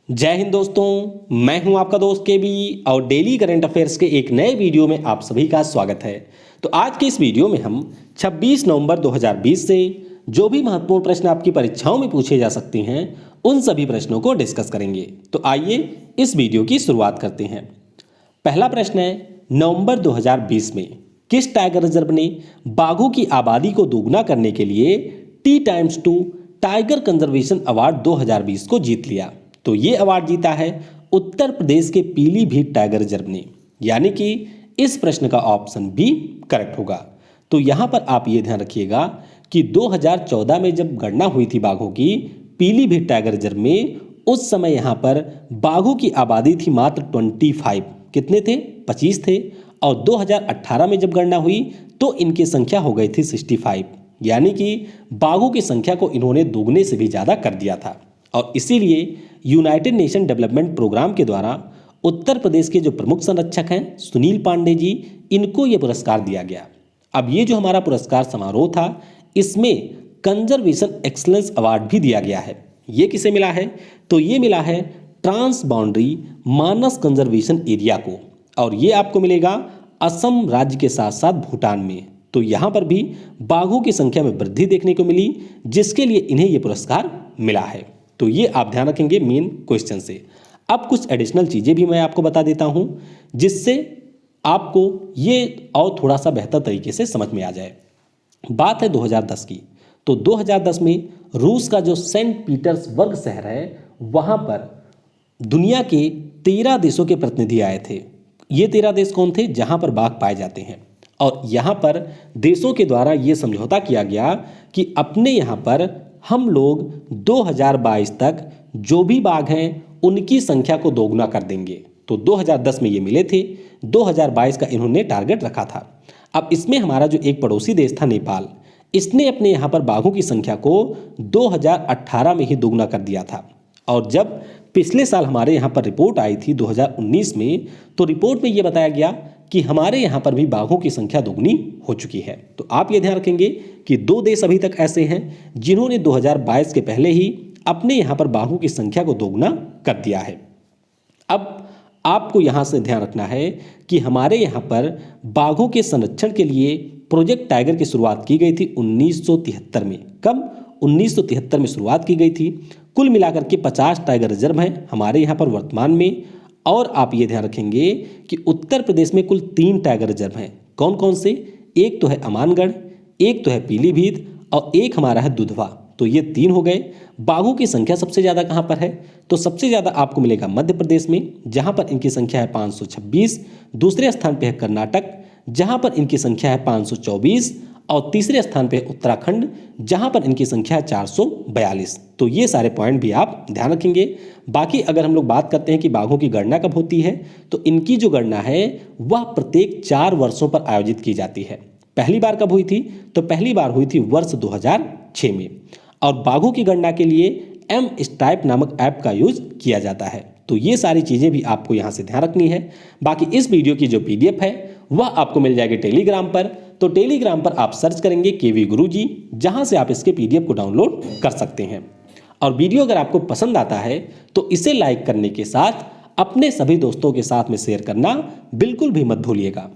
जय हिंद दोस्तों, मैं हूं आपका दोस्त केबी और डेली करंट अफेयर्स के एक नए वीडियो में आप सभी का स्वागत है। तो आज के इस वीडियो में हम 26 नवंबर 2020 से जो भी महत्वपूर्ण प्रश्न आपकी परीक्षाओं में पूछे जा सकते हैं उन सभी प्रश्नों को डिस्कस करेंगे। तो आइए इस वीडियो की शुरुआत करते हैं। पहला प्रश्न है, नवंबर 2020 में किस टाइगर रिजर्व ने बाघों की आबादी को दोगुना करने के लिए T2 टाइगर कंजर्वेशन अवार्ड 2020 को जीत लिया? तो ये अवार्ड जीता है उत्तर प्रदेश के पीलीभीत टाइगर रिजर्व ने, यानी कि इस प्रश्न का ऑप्शन बी करेक्ट होगा। तो यहाँ पर आप ये ध्यान रखिएगा कि 2014 में जब गणना हुई थी बाघों की पीलीभीत टाइगर रिजर्व में, उस समय यहाँ पर बाघों की आबादी थी मात्र 25। कितने थे? 25 थे। और 2018 में जब गणना हुई तो इनकी संख्या हो गई थी 65, यानी कि बाघों की संख्या को इन्होंने दोगुने से भी ज़्यादा कर दिया था। और इसीलिए यूनाइटेड नेशन डेवलपमेंट प्रोग्राम के द्वारा उत्तर प्रदेश के जो प्रमुख संरक्षक हैं सुनील पांडे जी, इनको ये पुरस्कार दिया गया। अब ये जो हमारा पुरस्कार समारोह था, इसमें कंजर्वेशन एक्सलेंस अवार्ड भी दिया गया है। ये किसे मिला है? तो ये मिला है ट्रांस बाउंड्री मानस कंजर्वेशन एरिया को, और ये आपको मिलेगा असम राज्य के साथ साथ भूटान में। तो यहाँ पर भी बाघों की संख्या में वृद्धि देखने को मिली, जिसके लिए इन्हें ये पुरस्कार मिला है। तो ये आप ध्यान रखेंगे मेन क्वेश्चन से। अब कुछ एडिशनल चीज़ें भी मैं आपको बता देता हूँ, जिससे आपको ये और थोड़ा सा बेहतर तरीके से समझ में आ जाए। बात है 2010 की। तो 2010 में रूस का जो सेंट पीटर्सबर्ग शहर है, वहाँ पर दुनिया के 13 देशों के प्रतिनिधि आए थे। ये 13 देश कौन थे? जहाँ पर बाघ पाए जाते हैं। और यहाँ पर देशों के द्वारा ये समझौता किया गया कि अपने यहाँ पर हम लोग 2022 तक जो भी बाघ हैं उनकी संख्या को दोगुना कर देंगे। तो 2010 में ये मिले थे, 2022 का इन्होंने टारगेट रखा था। अब इसमें हमारा जो एक पड़ोसी देश था नेपाल, इसने अपने यहाँ पर बाघों की संख्या को 2018 में ही दोगुना कर दिया था। और जब पिछले साल हमारे यहाँ पर रिपोर्ट आई थी 2019 में, तो रिपोर्ट में ये बताया गया कि हमारे यहाँ पर भी बाघों की संख्या दोगुनी हो चुकी है। तो आप ये ध्यान रखेंगे कि 2 देश अभी तक ऐसे हैं जिन्होंने 2022 के पहले ही अपने यहाँ पर बाघों की संख्या को दोगुना कर दिया है। अब आपको यहाँ से ध्यान रखना है कि हमारे यहाँ पर बाघों के संरक्षण के लिए प्रोजेक्ट टाइगर की शुरुआत की गई थी 1973 में। कब? 1973 में शुरुआत की गई थी। कुल मिलाकर के 50 टाइगर रिजर्व हैं हमारे यहाँ पर वर्तमान में। और आप ये ध्यान रखेंगे कि उत्तर प्रदेश में कुल 3 टाइगर रिजर्व हैं। कौन कौन से? एक तो है अमानगढ़, एक तो है पीलीभीत, और एक हमारा है दुधवा। तो ये 3 हो गए। बाघों की संख्या सबसे ज़्यादा कहाँ पर है? तो सबसे ज़्यादा आपको मिलेगा मध्य प्रदेश में, जहाँ पर इनकी संख्या है 526। दूसरे स्थान पर है कर्नाटक, जहाँ पर इनकी संख्या है 524। और तीसरे स्थान पे उत्तराखंड, जहां पर इनकी संख्या है 442। तो ये सारे पॉइंट भी आप ध्यान रखेंगे। बाकी अगर हम लोग बात करते हैं कि बाघों की गणना कब होती है, तो इनकी जो गणना है वह प्रत्येक 4 वर्षों पर आयोजित की जाती है। पहली बार कब हुई थी? तो पहली बार हुई थी वर्ष 2006 में। और बाघों की गणना के लिए एम स्टाइप नामक ऐप का यूज किया जाता है। तो ये सारी चीज़ें भी आपको यहाँ से ध्यान रखनी है। बाकी इस वीडियो की जो PDF है वह आपको मिल जाएगी टेलीग्राम पर। तो टेलीग्राम पर आप सर्च करेंगे केवी गुरुजी, जहां से आप इसके PDF को डाउनलोड कर सकते हैं। और वीडियो अगर आपको पसंद आता है तो इसे लाइक करने के साथ अपने सभी दोस्तों के साथ में शेयर करना बिल्कुल भी मत भूलिएगा।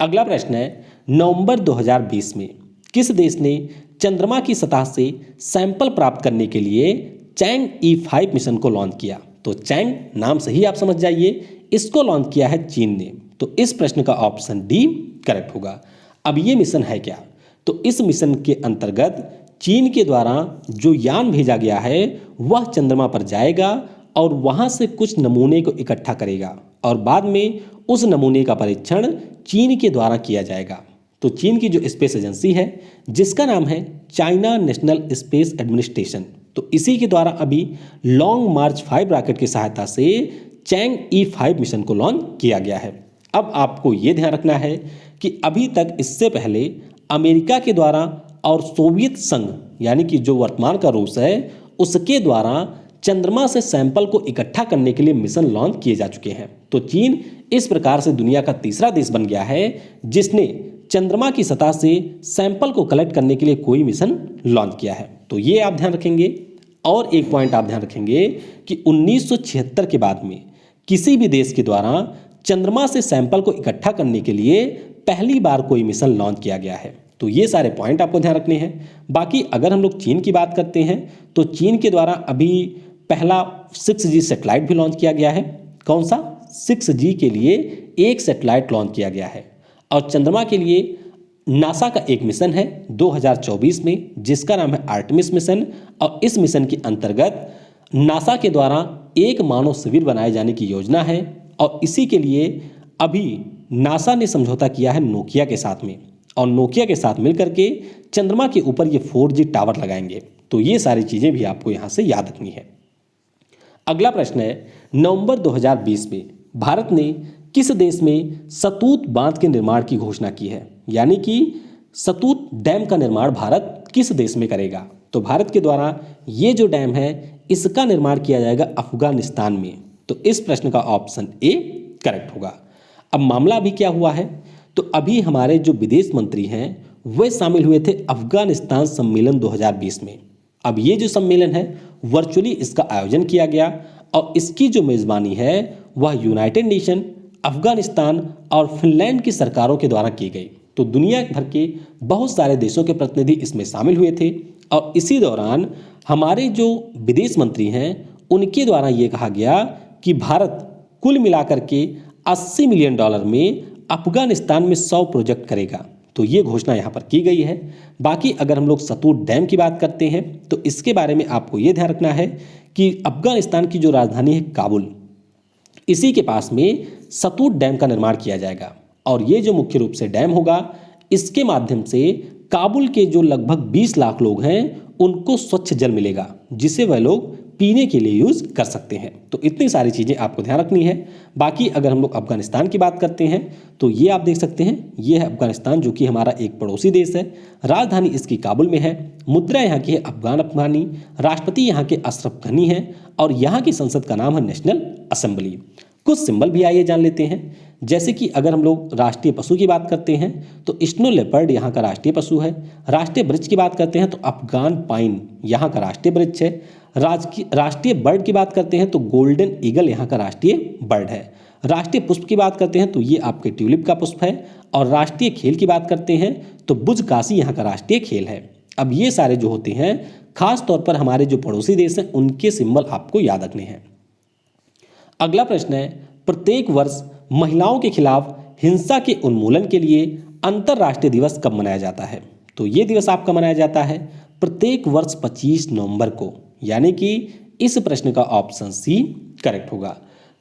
अगला प्रश्न है, नवंबर 2020 में किस देश ने चंद्रमा की सतह से सैंपल प्राप्त करने के लिए चैंग E5 मिशन को लॉन्च किया? तो चैंग नाम से ही आप समझ जाइए, इसको लॉन्च किया है चीन ने। तो इस प्रश्न का ऑप्शन डी करेक्ट होगा। अब ये मिशन है क्या? तो इस मिशन के अंतर्गत चीन के द्वारा जो यान भेजा गया है वह चंद्रमा पर जाएगा और वहां से कुछ नमूने को इकट्ठा करेगा, और बाद में उस नमूने का परीक्षण चीन के द्वारा किया जाएगा। तो चीन की जो स्पेस एजेंसी है, जिसका नाम है चाइना नेशनल स्पेस एडमिनिस्ट्रेशन, तो इसी के द्वारा अभी लॉन्ग मार्च 5 रॉकेट की सहायता से चैंग E5 मिशन को लॉन्च किया गया है। अब आपको ये ध्यान रखना है कि अभी तक इससे पहले अमेरिका के द्वारा और सोवियत संघ, यानी कि जो वर्तमान का रूस है, उसके द्वारा चंद्रमा से सैंपल को इकट्ठा करने के लिए मिशन लॉन्च किए जा चुके हैं। तो चीन इस प्रकार से दुनिया का तीसरा देश बन गया है जिसने चंद्रमा की सतह से सैंपल को कलेक्ट करने के लिए कोई मिशन लॉन्च किया है। तो ये आप ध्यान रखेंगे। और एक पॉइंट आप ध्यान रखेंगे कि 1976 के बाद में किसी भी देश के द्वारा चंद्रमा से सैंपल को इकट्ठा करने के लिए पहली बार कोई मिशन लॉन्च किया गया है। तो ये सारे पॉइंट आपको ध्यान रखने हैं। बाकी अगर हम लोग चीन की बात करते हैं तो चीन के द्वारा अभी पहला 6G सैटेलाइट भी लॉन्च किया गया है। कौन सा? 6G के लिए एक सैटेलाइट लॉन्च किया गया है। और चंद्रमा के लिए नासा का एक मिशन है 2024 में, जिसका नाम है आर्टेमिस मिशन। और इस मिशन के अंतर्गत नासा के द्वारा एक मानव शिविर बनाए जाने की योजना है। और इसी के लिए अभी नासा ने समझौता किया है नोकिया के साथ में, और नोकिया के साथ मिलकर के चंद्रमा के ऊपर ये 4G टावर लगाएंगे। तो ये सारी चीज़ें भी आपको यहाँ से याद रखनी है। अगला प्रश्न है, नवंबर 2020 में भारत ने किस देश में सतूत बांध के निर्माण की घोषणा की है? यानी कि सतूत डैम का निर्माण भारत किस देश में करेगा? तो भारत के द्वारा ये जो डैम है इसका निर्माण किया जाएगा अफगानिस्तान में। तो इस प्रश्न का ऑप्शन ए करेक्ट होगा। अब मामला अभी क्या हुआ है, तो अभी हमारे जो विदेश मंत्री हैं वे शामिल हुए थे अफगानिस्तान सम्मेलन 2020 में। अब ये जो सम्मेलन है वर्चुअली इसका आयोजन किया गया, और इसकी जो मेज़बानी है वह यूनाइटेड नेशन, अफगानिस्तान और फिनलैंड की सरकारों के द्वारा की गई। तो दुनिया भर के बहुत सारे देशों के प्रतिनिधि इसमें शामिल हुए थे। और इसी दौरान हमारे जो विदेश मंत्री हैं उनके द्वारा ये कहा गया कि भारत कुल मिलाकर के $80 मिलियन में अफगानिस्तान में 100 प्रोजेक्ट करेगा। तो ये घोषणा यहाँ पर की गई है। बाकी अगर हम लोग सतूत डैम की बात करते हैं तो इसके बारे में आपको ये ध्यान रखना है कि अफगानिस्तान की जो राजधानी है काबुल, इसी के पास में सतूत डैम का निर्माण किया जाएगा। और ये जो मुख्य रूप से डैम होगा इसके माध्यम से काबुल के जो लगभग 20 लाख लोग हैं उनको स्वच्छ जल मिलेगा, जिसे वह लोग पीने के लिए यूज़ कर सकते हैं। तो इतनी सारी चीज़ें आपको ध्यान रखनी है। बाकी अगर हम लोग अफगानिस्तान की बात करते हैं तो ये आप देख सकते हैं, ये है अफगानिस्तान जो कि हमारा एक पड़ोसी देश है। राजधानी इसकी काबुल में है। मुद्रा यहाँ की है अफगान अफगानी। राष्ट्रपति यहाँ के अशरफ गनी हैं और यहाँ की संसद का नाम है नेशनल असेंबली। कुछ सिंबल भी आइए जान लेते हैं। जैसे कि अगर हम लोग राष्ट्रीय पशु की बात करते हैं तो स्नो लेपर्ड यहाँ का राष्ट्रीय पशु है। राष्ट्रीय वृक्ष की बात करते हैं तो अफगान पाइन यहाँ का राष्ट्रीय वृक्ष है। राष्ट्रीय बर्ड की बात करते हैं तो गोल्डन ईगल यहाँ का राष्ट्रीय बर्ड है। राष्ट्रीय पुष्प की बात करते हैं तो ये आपके ट्यूलिप का पुष्प है। और राष्ट्रीय खेल की बात करते हैं तो बुजकाशी यहाँ का राष्ट्रीय खेल है। अब ये सारे जो होते हैं खास तौर पर हमारे जो पड़ोसी देश हैं उनके सिंबल आपको याद रखने हैं। अगला प्रश्न है, प्रत्येक वर्ष महिलाओं के खिलाफ हिंसा के उन्मूलन के लिए अंतर्राष्ट्रीय दिवस कब मनाया जाता है? तो ये दिवस आपका मनाया जाता है प्रत्येक वर्ष 25 नवंबर को। यानी कि इस प्रश्न का ऑप्शन सी करेक्ट होगा।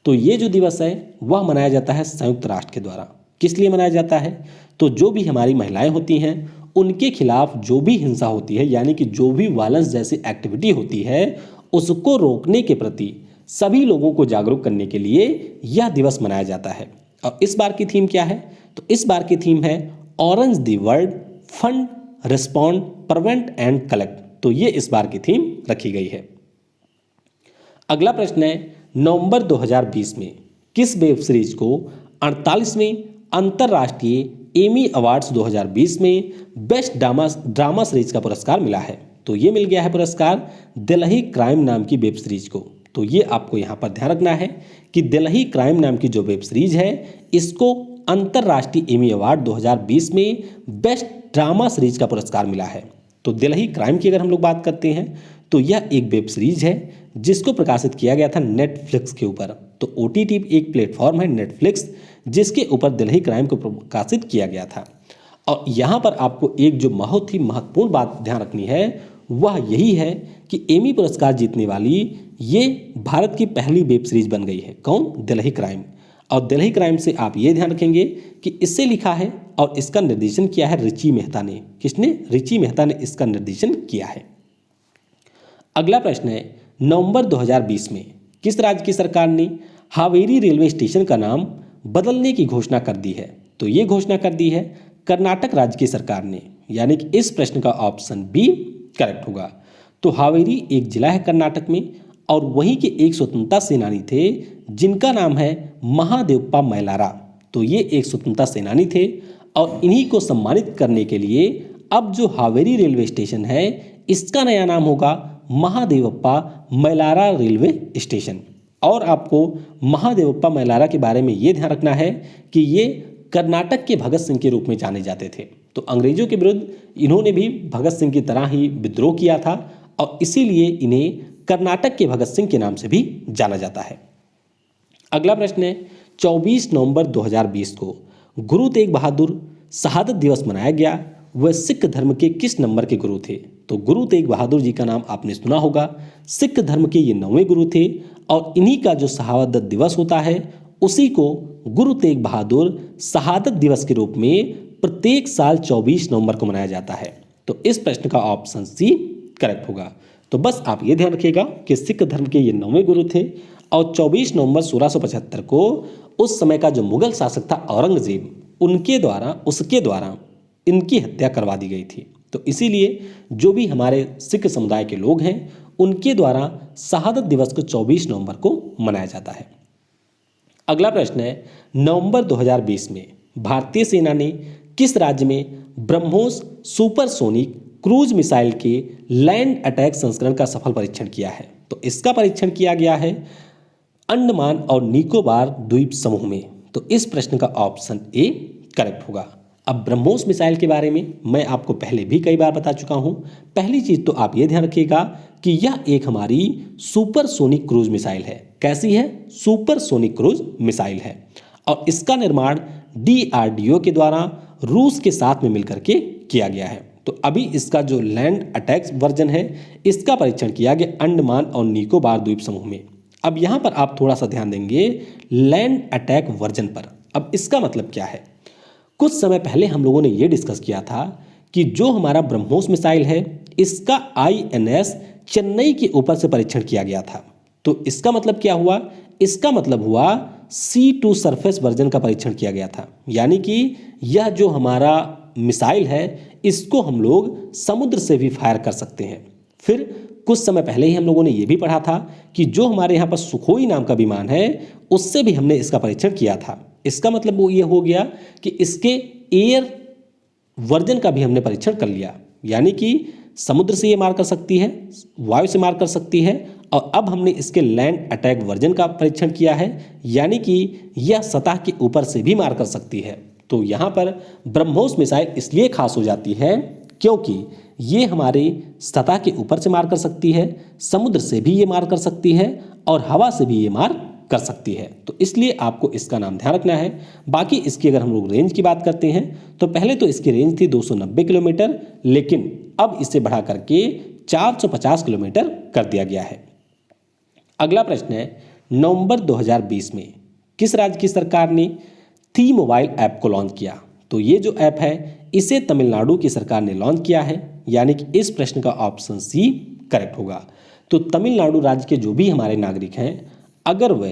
तो ये जो दिवस है वह मनाया जाता है संयुक्त राष्ट्र के द्वारा। किस लिए मनाया जाता है? तो जो भी हमारी महिलाएं होती हैं उनके खिलाफ जो भी हिंसा होती है, यानी कि जो भी वायलेंस जैसी एक्टिविटी होती है उसको रोकने के प्रति सभी लोगों को जागरूक करने के लिए यह दिवस मनाया जाता है। और इस बार की थीम क्या है? तो इस बार की थीम है orange the world, fund, respond, prevent and collect. तो ये इस बार की थीम रखी गई है। अगला प्रश्न है, नवंबर 2020 में किस वेब सीरीज को 48वें अंतर्राष्ट्रीय एमी अवार्ड्स 2020 में बेस्ट ड्रामा सीरीज का पुरस्कार मिला है? तो ये मिल गया है पुरस्कार दिल्ही क्राइम नाम की वेब सीरीज को। तो ये आपको यहाँ पर ध्यान रखना है कि दिल्ही क्राइम नाम की जो वेब सीरीज है इसको अंतर्राष्ट्रीय एमी अवार्ड 2020 में बेस्ट ड्रामा सीरीज का पुरस्कार मिला है। तो दिल्ही क्राइम की अगर हम लोग बात करते हैं तो यह एक वेब सीरीज है जिसको प्रकाशित किया गया था नेटफ्लिक्स के ऊपर। तो OTT एक प्लेटफॉर्म है नेटफ्लिक्स जिसके ऊपर दिल्ही क्राइम को प्रकाशित किया गया था। और यहाँ पर आपको एक जो बहुत ही महत्वपूर्ण बात ध्यान रखनी है वह यही है कि एमी पुरस्कार जीतने वाली ये भारत की पहली वेब सीरीज बन गई है। कौन? दिल्ही क्राइम। और दिल्ही क्राइम से आप ये ध्यान रखेंगे कि इससे लिखा है और इसका निर्देशन किया है रिची मेहता ने। किसने? रिची मेहता ने इसका निर्देशन किया है। अगला प्रश्न है, नवंबर 2020 में किस राज्य की सरकार ने हावेरी रेलवे स्टेशन का नाम बदलने की घोषणा कर दी है? तो ये घोषणा कर दी है कर्नाटक राज्य की सरकार ने। यानी कि इस प्रश्न का ऑप्शन बी करेक्ट होगा। तो हावेरी एक जिला है कर्नाटक में और वहीं के एक स्वतंत्रता सेनानी थे जिनका नाम है महादेवप्पा मैलारा। तो ये एक स्वतंत्रता सेनानी थे और इन्हीं को सम्मानित करने के लिए अब जो हावेरी रेलवे स्टेशन है इसका नया नाम होगा महादेवप्पा मैलारा रेलवे स्टेशन। और आपको महादेवप्पा मैलारा के बारे में ये ध्यान रखना है कि ये कर्नाटक के भगत सिंह के रूप में जाने जाते थे। तो अंग्रेजों के विरुद्ध इन्होंने भी भगत सिंह की तरह ही विद्रोह किया था और इसीलिए इन्हें कर्नाटक के भगत सिंह के नाम से भी जाना जाता है। अगला प्रश्न है, 24 नवंबर 2020 को गुरु तेग बहादुर शहादत दिवस मनाया गया। वह सिख धर्म के किस नंबर के गुरु थे? तो गुरु तेग बहादुर जी का नाम आपने सुना होगा। सिख धर्म के ये 9वें गुरु थे और इन्हीं का जो शहादत दिवस होता है उसी को गुरु तेग बहादुर शहादत दिवस के रूप में प्रत्येक साल 24 नवंबर को मनाया जाता है। तो इस प्रश्न का ऑप्शन सी करेक्ट होगा। तो बस आप ये ध्यान रखिएगा कि सिख धर्म के ये 9वें गुरु थे और 24 नवंबर 1675 को उस समय का जो मुगल शासक था औरंगजेब उसके द्वारा इनकी हत्या करवा दी गई थी। तो इसीलिए जो भी हमारे सिख समुदाय के लोग हैं उनके द्वारा शहादत दिवस को 24 नवंबर को मनाया जाता है। अगला प्रश्न है, नवंबर 2020 में भारतीय सेना ने किस राज्य में ब्रह्मोस सुपरसोनिक क्रूज मिसाइल के लैंड अटैक संस्करण का सफल परीक्षण किया है? तो इसका परीक्षण किया गया है अंडमान और निकोबार द्वीप समूह में। तो इस प्रश्न का ऑप्शन ए करेक्ट होगा। अब ब्रह्मोस मिसाइल के बारे में मैं आपको पहले भी कई बार बता चुका हूं। पहली चीज तो आप ये ध्यान रखिएगा कि यह एक हमारी सुपरसोनिक क्रूज मिसाइल है। कैसी है? सुपरसोनिक क्रूज मिसाइल है और इसका निर्माण DRDO के द्वारा रूस के साथ में मिलकर के किया गया है। तो अभी इसका जो लैंड अटैक वर्जन है इसका परीक्षण किया गया अंडमान और निकोबार द्वीप समूह में। अब यहाँ पर आप थोड़ा सा ध्यान देंगे लैंड अटैक वर्जन पर। अब इसका मतलब क्या है? कुछ समय पहले हम लोगों ने ये डिस्कस किया था कि जो हमारा ब्रह्मोस मिसाइल है इसका INS चेन्नई के ऊपर से परीक्षण किया गया था। तो इसका मतलब क्या हुआ? इसका मतलब हुआ C2 सरफेस वर्जन का परीक्षण किया गया था। यानी कि यह जो हमारा मिसाइल है इसको हम लोग समुद्र से भी फायर कर सकते हैं। फिर कुछ समय पहले ही हम लोगों ने यह भी पढ़ा था कि जो हमारे यहाँ पर सुखोई नाम का विमान है उससे भी हमने इसका परीक्षण किया था। इसका मतलब वो ये हो गया कि इसके एयर वर्जन का भी हमने परीक्षण कर लिया। यानी कि समुद्र से ये मार कर सकती है, वायु से मार कर सकती है और अब हमने इसके लैंड अटैक वर्जन का परीक्षण किया है। यानी कि यह सतह के ऊपर से भी मार कर सकती है। तो यहाँ पर ब्रह्मोस मिसाइल इसलिए खास हो जाती है क्योंकि ये हमारे सतह के ऊपर से मार कर सकती है, समुद्र से भी ये मार कर सकती है और हवा से भी ये मार कर सकती है। तो इसलिए आपको इसका नाम ध्यान रखना है। बाकी इसकी अगर हम लोग रेंज की बात करते हैं तो पहले तो इसकी रेंज थी 290 किलोमीटर, लेकिन अब इसे बढ़ा करके 450 किलोमीटर कर दिया गया है। अगला प्रश्न है, नवंबर 2020 में किस राज्य की सरकार ने थी मोबाइल ऐप को लॉन्च किया? तो ये जो ऐप है इसे तमिलनाडु की सरकार ने लॉन्च किया है। यानी कि इस प्रश्न का ऑप्शन सी करेक्ट होगा। तो तमिलनाडु राज्य के जो भी हमारे नागरिक हैं अगर वे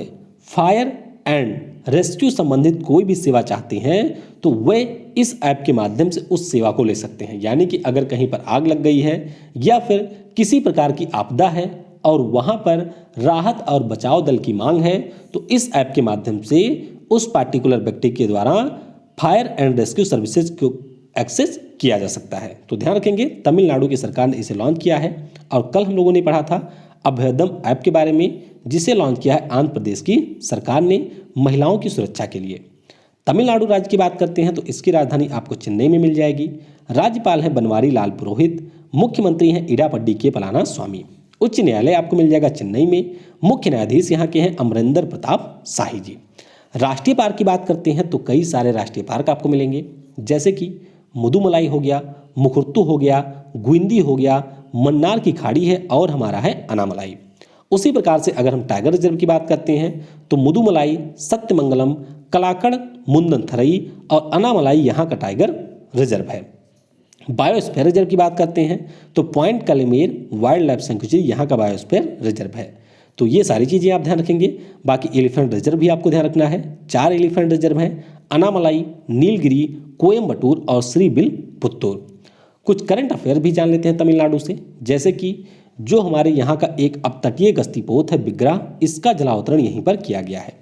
फायर एंड रेस्क्यू संबंधित कोई भी सेवा चाहते हैं तो वे इस ऐप के माध्यम से उस सेवा को ले सकते हैं। यानी कि अगर कहीं पर आग लग गई है या फिर किसी प्रकार की आपदा है और वहां पर राहत और बचाव दल की मांग है तो इस ऐप के माध्यम से उस पार्टिकुलर व्यक्ति के द्वारा फायर एंड रेस्क्यू सर्विसेज को एक्सेस किया जा सकता है। तो ध्यान रखेंगे तमिलनाडु की सरकार ने इसे लॉन्च किया है। और कल हम लोगों ने पढ़ा था अभयदम ऐप के बारे में जिसे लॉन्च किया है आंध्र प्रदेश की सरकार ने महिलाओं की सुरक्षा के लिए। तमिलनाडु राज्य की बात करते हैं तो इसकी राजधानी आपको चेन्नई में मिल जाएगी। राज्यपाल हैं बनवारी लाल पुरोहित, मुख्यमंत्री हैं इडापड्डी के पलानास्वामी। उच्च न्यायालय आपको मिल जाएगा चेन्नई में, मुख्य न्यायाधीश यहाँ के हैं अमरिंदर प्रताप शाही जी। राष्ट्रीय पार्क की बात करते हैं तो कई सारे राष्ट्रीय पार्क आपको मिलेंगे जैसे कि मुदुमलाई हो गया, मुकुर्तु हो गया, गुइंदी हो गया, मन्नार की खाड़ी है और हमारा है अनामलाई। उसी प्रकार से अगर हम टाइगर रिजर्व की बात करते हैं तो मुदुमलाई, सत्यमंगलम, कलाकड़, मुंदनथरई और अनामलाई यहाँ का टाइगर रिजर्व है। बायोस्फीयर रिजर्व की बात करते हैं तो पॉइंट कलिमेर वाइल्ड लाइफ सेंचुरी यहाँ का बायोस्फीयर रिजर्व है। तो ये सारी चीज़ें आप ध्यान रखेंगे। बाकी एलिफेंट रिजर्व भी आपको ध्यान रखना है। 4 एलिफेंट रिजर्व हैं, अनामलाई, नीलगिरी, कोयम्बटूर और श्रीविल्लिपुत्तूर। कुछ करंट अफेयर भी जान लेते हैं तमिलनाडु से, जैसे कि जो हमारे यहाँ का एक अपतटीय गश्ती पोत है बिग्रा, इसका जलावतरण यहीं पर किया गया है।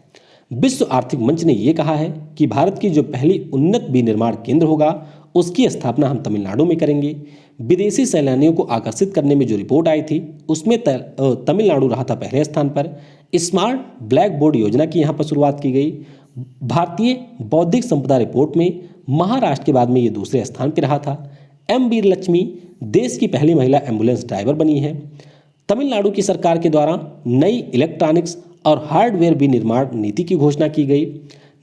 विश्व आर्थिक मंच ने यह कहा है कि भारत की जो पहली उन्नत विनिर्माण केंद्र होगा उसकी स्थापना हम तमिलनाडु में करेंगे। विदेशी सैलानियों को आकर्षित करने में जो रिपोर्ट आई थी उसमें तमिलनाडु रहा था पहले स्थान पर। स्मार्ट ब्लैक बोर्ड योजना की यहाँ पर शुरुआत की गई। भारतीय बौद्धिक संपदा रिपोर्ट में महाराष्ट्र के बाद में ये दूसरे स्थान पर रहा था। एम वीर लक्ष्मी देश की पहली महिला एम्बुलेंस ड्राइवर बनी है। तमिलनाडु की सरकार के द्वारा नई इलेक्ट्रॉनिक्स और हार्डवेयर विनिर्माण नीति की घोषणा की गई।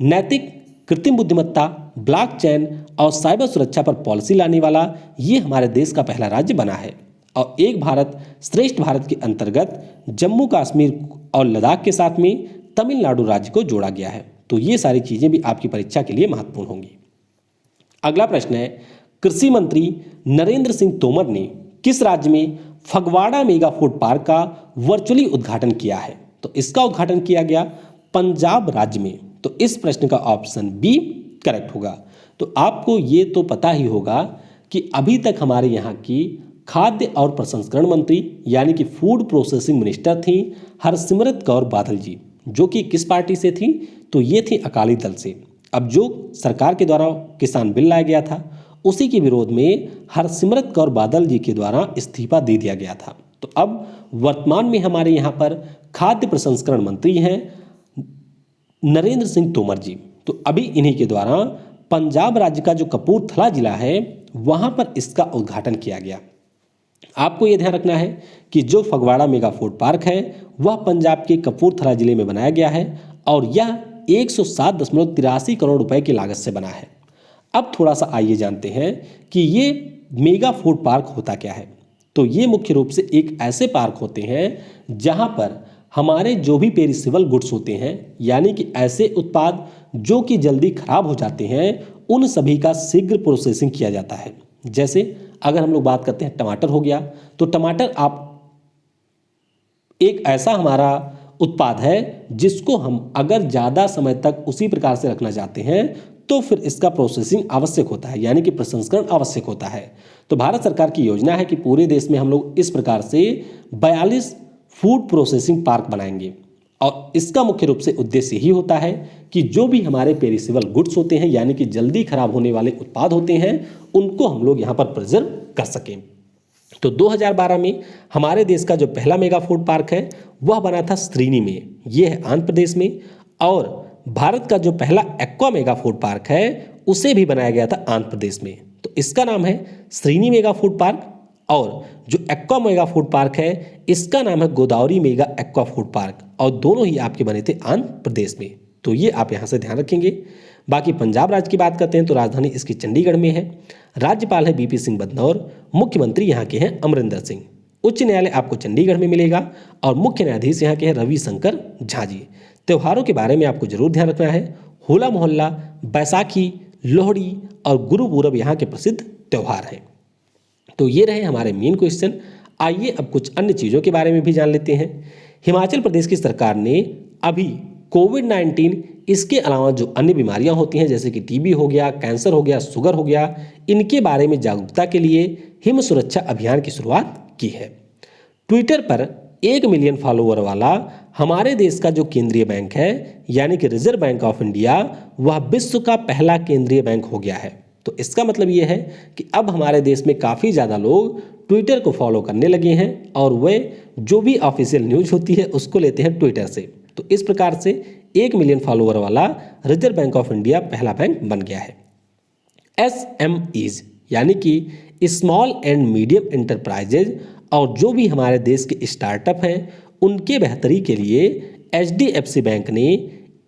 नैतिक कृत्रिम बुद्धिमत्ता, ब्लॉकचेन और साइबर सुरक्षा पर पॉलिसी लाने वाला ये हमारे देश का पहला राज्य बना है। और एक भारत श्रेष्ठ भारत के अंतर्गत जम्मू कश्मीर और लद्दाख के साथ में तमिलनाडु राज्य को जोड़ा गया है। तो ये सारी चीज़ें भी आपकी परीक्षा के लिए महत्वपूर्ण होंगी। अगला प्रश्न है, कृषि मंत्री नरेंद्र सिंह तोमर ने किस राज्य में फगवाड़ा मेगा फूड पार्क का वर्चुअली उद्घाटन किया है? तो इसका उद्घाटन किया गया पंजाब राज्य में। तो इस प्रश्न का ऑप्शन बी करेक्ट होगा। तो आपको ये तो पता ही होगा कि अभी तक हमारे यहाँ की खाद्य और प्रसंस्करण मंत्री यानी कि फूड प्रोसेसिंग मिनिस्टर थी हरसिमरत कौर बादल जी, जो कि किस पार्टी से थी? तो ये थी अकाली दल से। अब जो सरकार के द्वारा किसान बिल लाया गया था उसी के विरोध में हरसिमरत कौर बादल जी के द्वारा इस्तीफा दे दिया गया था। तो अब वर्तमान में हमारे यहाँ पर खाद्य प्रसंस्करण मंत्री हैं नरेंद्र सिंह तोमर जी। तो अभी इन्हीं के द्वारा पंजाब राज्य का जो कपूरथला जिला है वहाँ पर इसका उद्घाटन किया गया। आपको ये ध्यान रखना है कि जो फगवाड़ा मेगा फूड पार्क है वह पंजाब के कपूरथला जिले में बनाया गया है और यह 107.83 करोड़ रुपए की लागत से बना है। अब थोड़ा सा आइए जानते हैं कि ये मेगा फूड पार्क होता क्या है। तो ये मुख्य रूप से एक ऐसे पार्क होते हैं जहां पर हमारे जो भी पेरिसेबल गुड्स होते हैं यानी कि ऐसे उत्पाद जो कि जल्दी खराब हो जाते हैं उन सभी का शीघ्र प्रोसेसिंग किया जाता है। जैसे अगर हम लोग बात करते हैं टमाटर हो गया, तो टमाटर आप एक ऐसा हमारा उत्पाद है जिसको हम अगर ज़्यादा समय तक उसी प्रकार से रखना चाहते हैं तो फिर इसका प्रोसेसिंग आवश्यक होता है यानी कि प्रसंस्करण आवश्यक होता है। तो भारत सरकार की योजना है कि पूरे देश में हम लोग इस प्रकार से 42 फूड प्रोसेसिंग पार्क बनाएंगे और इसका मुख्य रूप से उद्देश्य ही होता है कि जो भी हमारे पेरिसेबल गुड्स होते हैं यानी कि जल्दी खराब होने वाले उत्पाद होते हैं उनको हम लोग यहाँ पर प्रिजर्व कर सकें। तो 2012 में हमारे देश का जो पहला मेगा फूड पार्क है वह बना था श्रीनी में, ये है आंध्र प्रदेश में। और भारत का जो पहला एक्वा मेगा फूड पार्क है उसे भी बनाया गया था आंध्र प्रदेश में। तो इसका नाम है श्रीनी मेगा फूड पार्क और जो एक्वा मेगा फूड पार्क है इसका नाम है Godavari mega aqua food park और दोनों ही आपके बने थे आंध्र प्रदेश में। तो ये आप यहाँ से ध्यान रखेंगे। बाकी पंजाब राज्य की बात करते हैं तो राजधानी इसकी चंडीगढ़ में है। राज्यपाल है बीपी सिंह बदनौर, मुख्यमंत्री यहाँ के हैं अमरिंदर सिंह। उच्च न्यायालय आपको चंडीगढ़ में मिलेगा और मुख्य न्यायाधीश यहाँ के हैं रविशंकर झा जी। त्योहारों के बारे में आपको जरूर ध्यान रखना है। होला मोहल्ला, बैसाखी, लोहड़ी और गुरु पूरब यहाँ के प्रसिद्ध त्यौहार हैं। तो ये रहे हमारे मेन क्वेश्चन। आइए अब कुछ अन्य चीज़ों के बारे में भी जान लेते हैं। हिमाचल प्रदेश की सरकार ने अभी कोविड-19 इसके अलावा जो अन्य बीमारियां होती हैं जैसे कि टीबी हो गया, कैंसर हो गया, शुगर हो गया, इनके बारे में जागरूकता के लिए हिम सुरक्षा अभियान की शुरुआत की है। ट्विटर पर 1 मिलियन फॉलोवर वाला हमारे देश का जो केंद्रीय बैंक है यानी कि रिजर्व बैंक ऑफ इंडिया वह विश्व का पहला केंद्रीय बैंक हो गया है। तो इसका मतलब ये है कि अब हमारे देश में काफ़ी ज़्यादा लोग ट्विटर को फॉलो करने लगे हैं और वे जो भी ऑफिशियल न्यूज होती है उसको लेते हैं ट्विटर से। तो इस प्रकार से 1 मिलियन फॉलोवर वाला रिजर्व बैंक ऑफ इंडिया पहला बैंक बन गया है। SMEs यानी कि स्मॉल एंड मीडियम एंटरप्राइजेज और जो भी हमारे देश के स्टार्टअप हैं उनके बेहतरी के लिए HDFC बैंक ने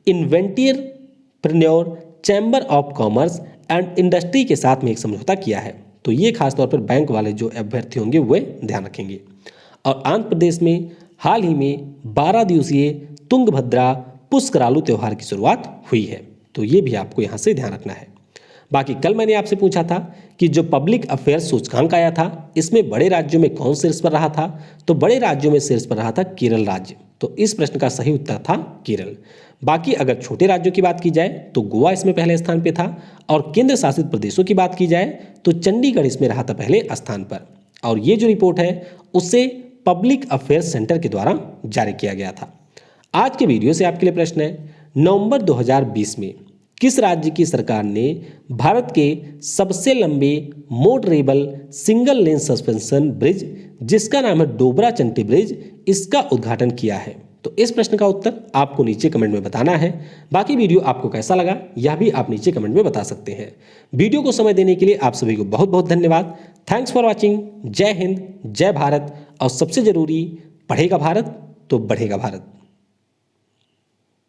इन्वेंटियरप्रेन्योर chamber of commerce and industry के साथ में एक समझौता किया है। तो ये खासतौर पर बैंक वाले जो अभ्यर्थी होंगे वे ध्यान रखेंगे। और आंध्र प्रदेश में हाल ही में 12 दिवसीय तुंगभद्रा पुष्करालू त्यौहार की शुरुआत हुई है। तो ये भी आपको यहाँ से ध्यान रखना है। बाकी कल मैंने आपसे पूछा था कि जो पब्लिक अफेयर्स सूचकांक आया था इसमें बड़े राज्यों में कौन शीर्ष पर रहा था? तो बड़े राज्यों में शीर्ष पर रहा था केरल राज्य। तो इस प्रश्न का सही उत्तर था केरल। बाकी अगर छोटे राज्यों की बात की जाए तो गोवा इसमें पहले स्थान पे था और केंद्र शासित प्रदेशों की बात की जाए तो चंडीगढ़ इसमें रहा था पहले स्थान पर। और ये जो रिपोर्ट है उससे पब्लिक अफेयर्स सेंटर के द्वारा जारी किया गया था। आज के वीडियो से आपके लिए प्रश्न है, नवंबर 2020 में किस राज्य की सरकार ने भारत के सबसे लंबे motorable single lane suspension bridge जिसका नाम है डोबरा चंटी ब्रिज इसका उद्घाटन किया है? तो इस प्रश्न का उत्तर आपको नीचे कमेंट में बताना है। बाकी वीडियो आपको कैसा लगा यह भी आप नीचे कमेंट में बता सकते हैं। वीडियो को समय देने के लिए आप सभी को बहुत बहुत धन्यवाद। Thanks for watching. जय हिंद, जय भारत और सबसे जरूरी, पढ़ेगा भारत तो बढ़ेगा भारत।